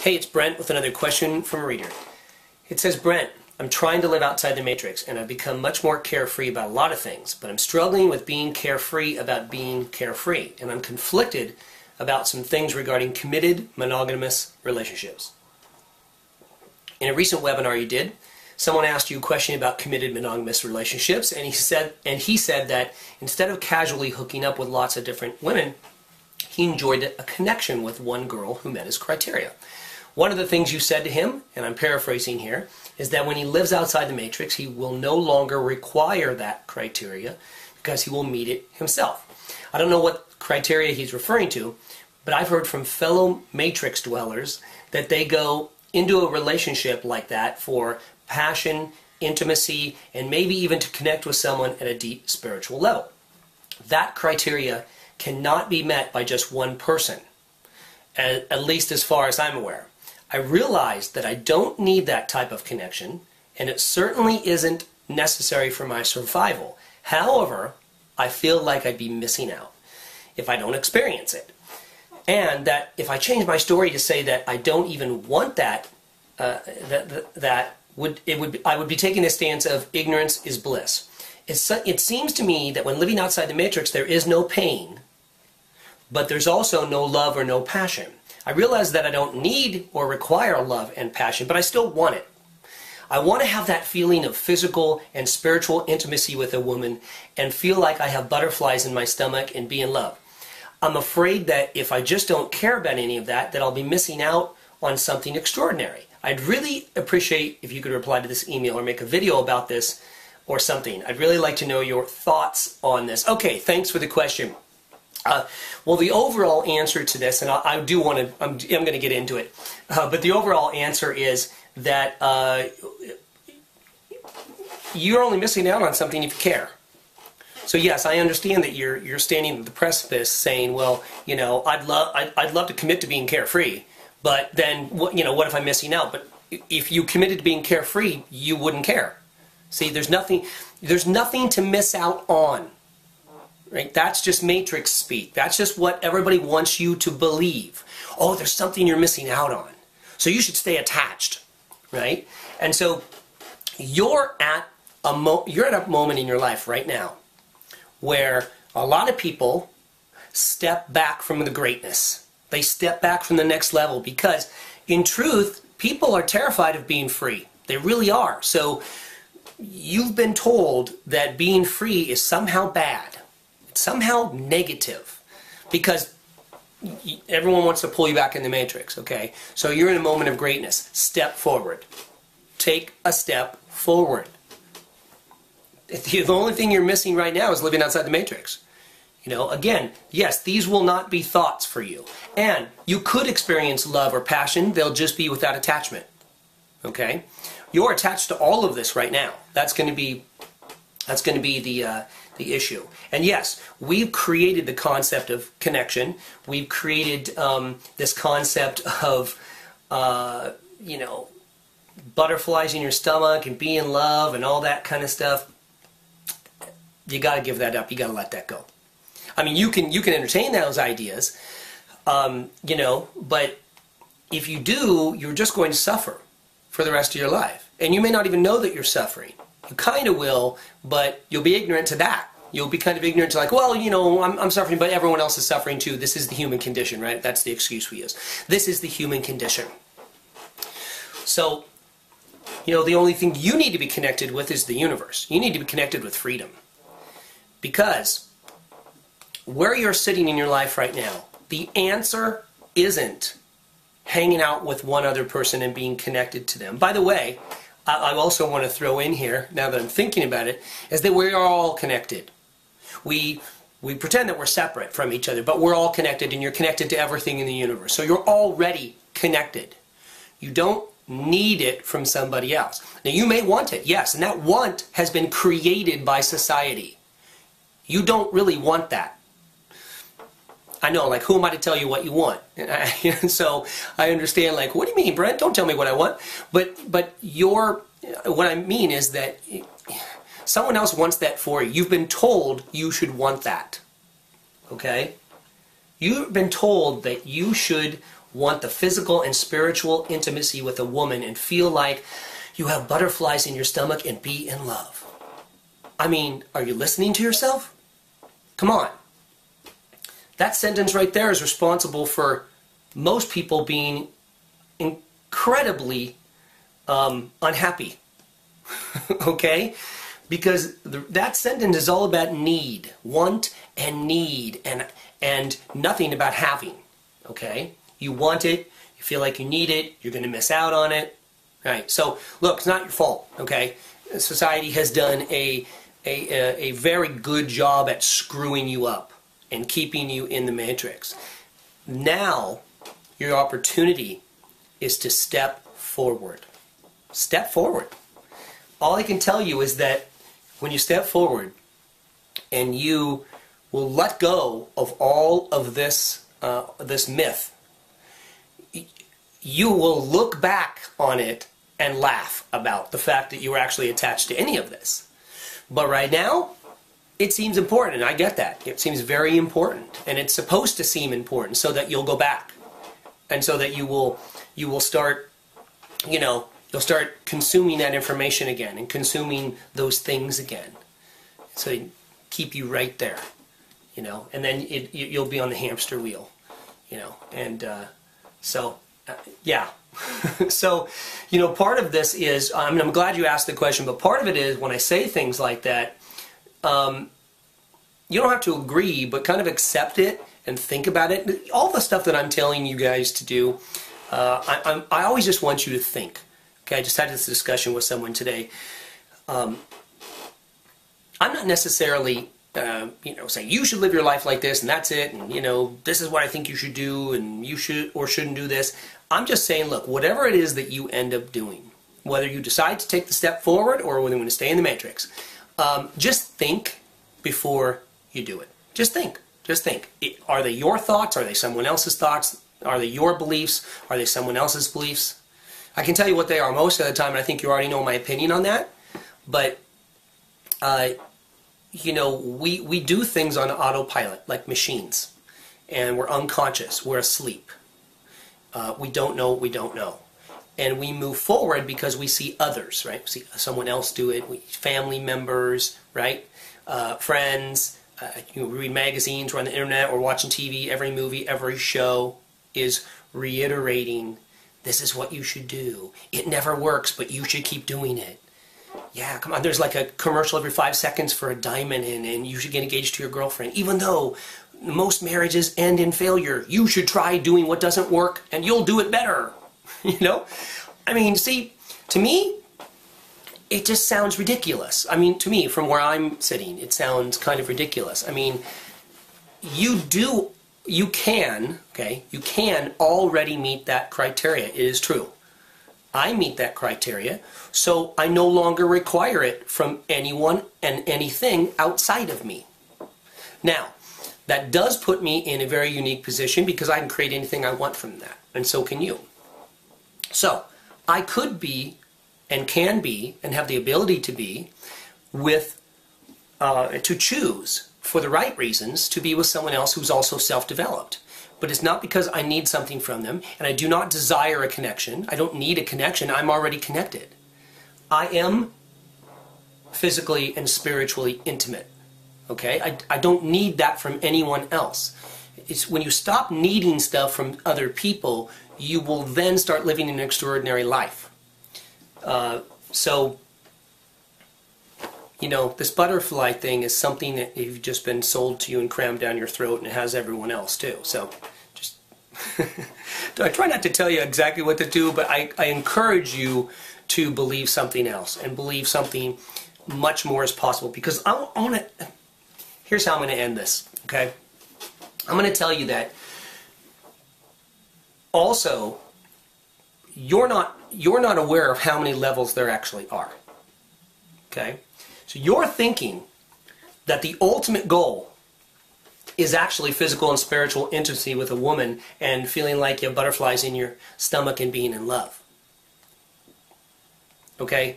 Hey, it's Brent with another question from a reader. It says, Brent, I'm trying to live outside the matrix and I've become much more carefree about a lot of things, but I'm struggling with being carefree about being carefree, and I'm conflicted about some things regarding committed monogamous relationships. In a recent webinar you did, someone asked you a question about committed monogamous relationships, and he said that instead of casually hooking up with lots of different women, he enjoyed a connection with one girl who met his criteria. One of the things you said to him, and I'm paraphrasing here, is that when he lives outside the matrix, he will no longer require that criteria because he will meet it himself. I don't know what criteria he's referring to, but I've heard from fellow matrix dwellers that they go into a relationship like that for passion, intimacy, and maybe even to connect with someone at a deep spiritual level. That criteria cannot be met by just one person, at least as far as I'm aware. I realized that I don't need that type of connection, and it certainly isn't necessary for my survival. However, I feel like I'd be missing out if I don't experience it. And that if I change my story to say that I don't even want that, I would be taking the stance of ignorance is bliss. It seems to me that when living outside the matrix, there is no pain, but there's also no love or no passion. I realize that I don't need or require love and passion, but I still want it. I want to have that feeling of physical and spiritual intimacy with a woman and feel like I have butterflies in my stomach and be in love. I'm afraid that if I just don't care about any of that, that I'll be missing out on something extraordinary. I'd really appreciate if you could reply to this email or make a video about this or something. I'd really like to know your thoughts on this. Okay, thanks for the question. Well, the overall answer to this, and I'm going to get into it, but the overall answer is that you're only missing out on something if you care. So yes, I understand that you're standing at the precipice saying, well, you know, I'd love to commit to being carefree, but then what if I'm missing out? But if you committed to being carefree, you wouldn't care. See, there's nothing to miss out on. Right? That's just matrix speak. That's just what everybody wants you to believe. Oh, there's something you're missing out on, so you should stay attached, right? And so you're at a moment in your life right now where a lot of people step back from the greatness. They step back from the next level because, in truth, people are terrified of being free. They really are. So you've been told that being free is somehow bad. Somehow negative, because everyone wants to pull you back in the matrix, okay? So you're in a moment of greatness. Step forward. Take a step forward. The only thing you're missing right now is living outside the matrix. You know, again, yes, these will not be thoughts for you. And you could experience love or passion. They'll just be without attachment, okay? You're attached to all of this right now. That's going to be the issue. And yes, we've created the concept of connection. We've created this concept of, butterflies in your stomach and be in love and all that kind of stuff. You got to give that up. You got to let that go. I mean, you can entertain those ideas, but if you do, you're just going to suffer for the rest of your life. And you may not even know that you're suffering. You kind of will, but you'll be ignorant to that. You'll be kind of ignorant to like, well, I'm suffering, but everyone else is suffering too. This is the human condition, right? That's the excuse we use. This is the human condition. So, the only thing you need to be connected with is the universe. You need to be connected with freedom. Because where you're sitting in your life right now, the answer isn't hanging out with one other person and being connected to them. By the way, I also want to throw in here, now that I'm thinking about it, is that we are all connected. We pretend that we're separate from each other, but we're all connected, and you're connected to everything in the universe. So you're already connected. You don't need it from somebody else. Now, you may want it, yes, and that want has been created by society. You don't really want that. I know, like, who am I to tell you what you want? And so I understand, like, what do you mean, Brent? Don't tell me what I want. But what I mean is that someone else wants that for you. You've been told you should want that. Okay? You've been told that you should want the physical and spiritual intimacy with a woman and feel like you have butterflies in your stomach and be in love. I mean, are you listening to yourself? Come on. That sentence right there is responsible for most people being incredibly unhappy. Okay? Because that sentence is all about need, want and need, and nothing about having. Okay? You want it, you feel like you need it, you're going to miss out on it. Right? So, look, it's not your fault. Okay? Society has done a very good job at screwing you up and keeping you in the matrix. Now, your opportunity is to step forward. Step forward. All I can tell you is that when you step forward and you will let go of all of this myth, you will look back on it and laugh about the fact that you were actually attached to any of this. But right now, it seems important, and I get that. It seems very important, and it's supposed to seem important so that you'll go back, and so that you will start, you'll start consuming that information again and consuming those things again. So keep you right there, and then you'll be on the hamster wheel, and yeah. So, part of this is, I'm glad you asked the question, but part of it is when I say things like that, you don't have to agree, but kind of accept it and think about it. All the stuff that I'm telling you guys to do, I always just want you to think. Okay, I just had this discussion with someone today. I'm not necessarily, saying you should live your life like this and that's it, and this is what I think you should do, and you should or shouldn't do this. I'm just saying, look, whatever it is that you end up doing, whether you decide to take the step forward or whether you want to stay in the matrix, just think before you do it. Just think. Just think. Are they your thoughts? Are they someone else's thoughts? Are they your beliefs? Are they someone else's beliefs? I can tell you what they are most of the time, and I think you already know my opinion on that. But, we do things on autopilot, like machines. And we're unconscious. We're asleep. We don't know what we don't know. And we move forward because we see others, right? We see someone else do it. Family members, right? Friends. You read magazines, we're on the internet, or watching TV. Every movie, every show is reiterating, this is what you should do. It never works, but you should keep doing it. Yeah, come on. There's like a commercial every 5 seconds for a diamond, and you should get engaged to your girlfriend. Even though most marriages end in failure, you should try doing what doesn't work, and you'll do it better. I mean, see, to me, it just sounds ridiculous. I mean, to me, from where I'm sitting, it sounds kind of ridiculous. I mean, you can already meet that criteria. It is true. I meet that criteria, so I no longer require it from anyone and anything outside of me. Now, that does put me in a very unique position because I can create anything I want from that, and so can you. So, I could be and can be and have the ability to be to choose for the right reasons to be with someone else who's also self-developed. But it's not because I need something from them, and I do not desire a connection. I don't need a connection. I'm already connected. I am physically and spiritually intimate. Okay? I don't need that from anyone else. It's when you stop needing stuff from other people, you will then start living an extraordinary life. This butterfly thing is something that you've just been sold to you and crammed down your throat, and it has everyone else too. So, just I try not to tell you exactly what to do, but I encourage you to believe something else and believe something much more is possible. Because here's how I'm going to end this. Okay, I'm going to tell you that. Also, you're not aware of how many levels there actually are. Okay? So you're thinking that the ultimate goal is actually physical and spiritual intimacy with a woman and feeling like you have butterflies in your stomach and being in love. Okay?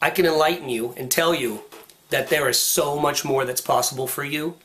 I can enlighten you and tell you that there is so much more that's possible for you